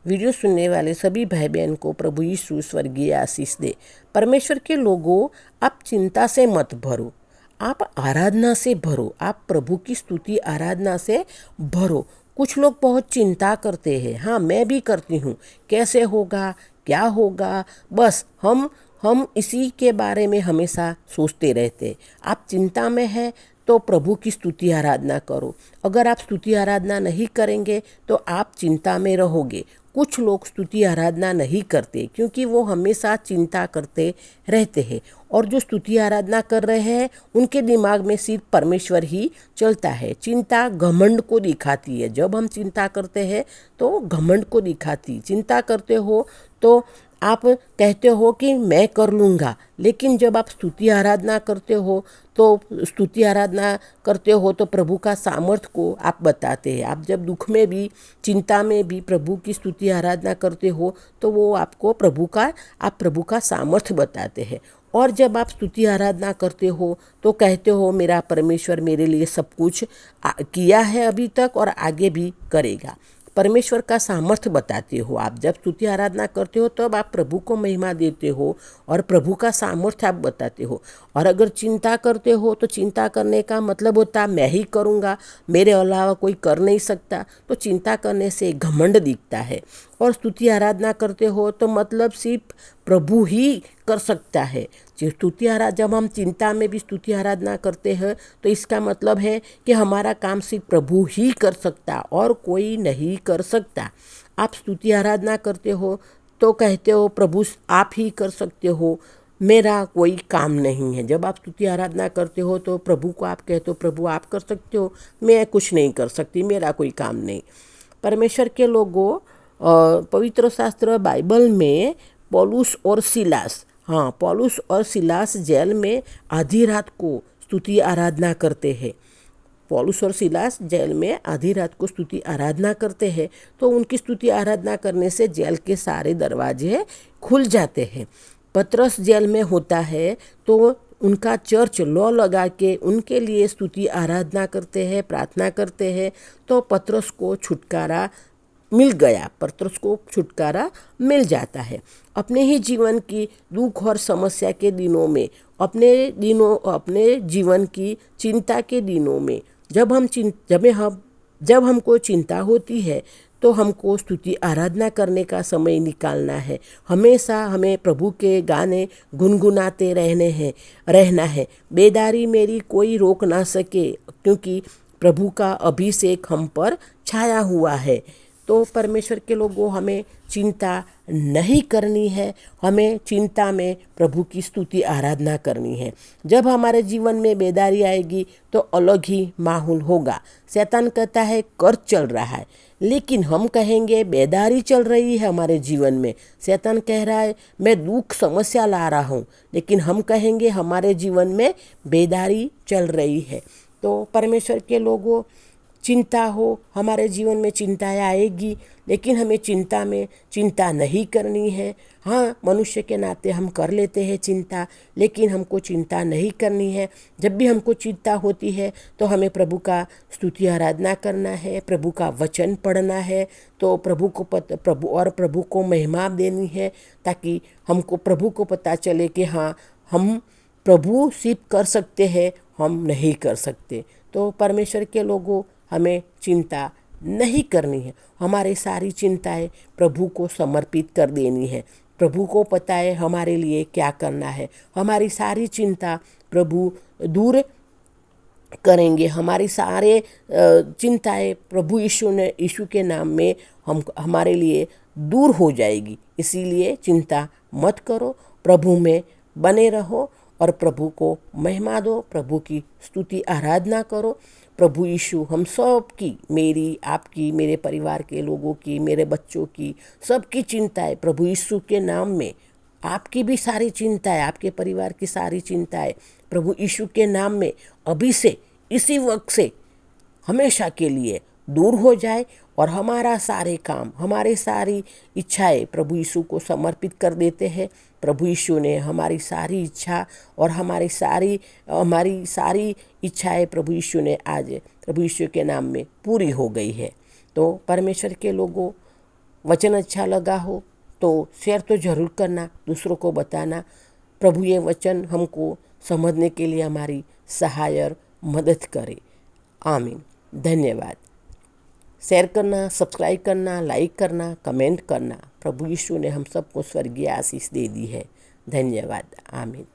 Video सुनने वाले सभी भाई बहन को प्रभु यीशु स्वर्गीय आशीष दे। परमेश्वर के लोगों, आप चिंता से मत भरो, आप आराधना से भरो, आप प्रभु की स्तुति आराधना से भरो। कुछ लोग बहुत चिंता करते हैं, हाँ मैं भी करती हूँ, कैसे होगा, क्या होगा, बस हम इसी के बारे में हमेशा सोचते रहते। आप चिंता में हैं तो प्रभु की स्तुति आराधना करो। अगर आप स्तुति आराधना नहीं करेंगे तो आप चिंता में रहोगे। कुछ लोग स्तुति आराधना नहीं करते क्योंकि वो हमेशा चिंता करते रहते हैं, और जो स्तुति आराधना कर रहे हैं उनके दिमाग में सिर्फ परमेश्वर ही चलता है। चिंता घमंड को दिखाती है। जब हम चिंता करते हैं तो घमंड को दिखाती। चिंता करते हो तो आप कहते हो कि मैं कर लूँगा, लेकिन जब आप स्तुति आराधना करते हो तो प्रभु का सामर्थ्य को आप बताते हैं। आप जब दुख में भी, चिंता में भी प्रभु की स्तुति आराधना करते हो तो वो आपको प्रभु का सामर्थ्य बताते हैं। और जब आप स्तुति आराधना करते हो तो कहते हो मेरा परमेश्वर मेरे लिए सब कुछ किया है अभी तक और आगे भी करेगा। परमेश्वर का सामर्थ्य बताते हो। आप जब स्तुति आराधना करते हो तब आप प्रभु को महिमा देते हो और प्रभु का सामर्थ्य आप बताते हो। और अगर चिंता करते हो तो चिंता करने का मतलब होता मैं ही करूँगा, मेरे अलावा कोई कर नहीं सकता, तो चिंता करने से घमंड दिखता है। और स्तुति आराधना करते हो तो मतलब सिर्फ प्रभु ही कर सकता है। जब हम चिंता में भी स्तुति आराधना करते हैं तो इसका मतलब है कि हमारा काम सिर्फ प्रभु ही कर सकता और कोई नहीं कर सकता। आप स्तुति आराधना करते हो तो कहते हो प्रभु आप ही कर सकते हो, मेरा कोई काम नहीं है। जब आप स्तुति आराधना करते हो तो प्रभु को आप कहते हो प्रभु आप कर सकते हो, मैं कुछ नहीं कर सकती, मेरा कोई काम नहीं। परमेश्वर के लोगों, पवित्र शास्त्र बाइबल में पौलुस और सिलास जेल में आधी रात को स्तुति आराधना करते हैं। पौलुस और सिलास जेल में आधी रात को स्तुति आराधना करते हैं तो उनकी स्तुति आराधना करने से जेल के सारे दरवाजे खुल जाते हैं। पतरस जेल में होता है तो उनका चर्च लॉ लगा के उनके लिए स्तुति आराधना करते हैं, प्रार्थना करते हैं, तो पतरस को छुटकारा मिल जाता है। अपने ही जीवन की दुख और समस्या के दिनों में, अपने जीवन की चिंता के दिनों में जब हमको चिंता होती है तो हमको स्तुति आराधना करने का समय निकालना है। हमेशा हमें प्रभु के गाने गुनगुनाते रहना है। बेदारी मेरी कोई रोक ना सके क्योंकि प्रभु का अभिषेक हम पर छाया हुआ है। तो परमेश्वर के लोगों, हमें चिंता नहीं करनी है, हमें चिंता में प्रभु की स्तुति आराधना करनी है। जब हमारे जीवन में बेदारी आएगी तो अलग ही माहौल होगा। शैतान कहता है कर्ज चल रहा है, लेकिन हम कहेंगे बेदारी चल रही है हमारे जीवन में। शैतान कह रहा है मैं दुख समस्या ला रहा हूँ, लेकिन हम कहेंगे हमारे जीवन में बेदारी चल रही है। तो परमेश्वर के लोगों, चिंता हो, हमारे जीवन में चिंताएं आएगी, लेकिन हमें चिंता नहीं करनी है। हाँ, मनुष्य के नाते हम कर लेते हैं चिंता, लेकिन हमको चिंता नहीं करनी है। जब भी हमको चिंता होती है तो हमें प्रभु का स्तुति आराधना करना है, प्रभु का वचन पढ़ना है, तो प्रभु को महिमा देनी है, ताकि हमको प्रभु को पता चले कि हाँ, हम प्रभु सिर्फ कर सकते हैं, हम नहीं कर सकते। तो परमेश्वर के लोगों, हमें चिंता नहीं करनी है। हमारी सारी चिंताएं प्रभु को समर्पित कर देनी है। प्रभु को पता है हमारे लिए क्या करना है। हमारी सारी चिंता प्रभु दूर करेंगे। हमारी सारे चिंताएं प्रभु यीशु के नाम में हमारे लिए दूर हो जाएगी। इसीलिए चिंता मत करो, प्रभु में बने रहो और प्रभु को महिमा दो, प्रभु की स्तुति आराधना करो। प्रभु यीशु हम सब की, मेरी, आपकी, मेरे परिवार के लोगों की, मेरे बच्चों की, सबकी चिंताएं प्रभु यीशु के नाम में, आपकी भी सारी चिंताएं, आपके परिवार की सारी चिंताएं प्रभु यीशु के नाम में अभी से, इसी वक्त से, हमेशा के लिए दूर हो जाए और हमारा सारे काम, हमारी सारी इच्छाएं प्रभु यीशु को समर्पित कर देते हैं। प्रभु यीशु ने हमारी सारी इच्छा और हमारी सारी इच्छाएं प्रभु यीशु ने आज प्रभु यीशु के नाम में पूरी हो गई है। तो परमेश्वर के लोगों, वचन अच्छा लगा हो तो शेयर तो ज़रूर करना, दूसरों को बताना। प्रभु ये वचन हमको समझने के लिए हमारी सहाय और मदद करे। आमीन। धन्यवाद। शेयर करना, सब्सक्राइब करना, लाइक करना, कमेंट करना। प्रभु यीशु ने हम सबको स्वर्गीय आशीष दे दी है। धन्यवाद। आमीन।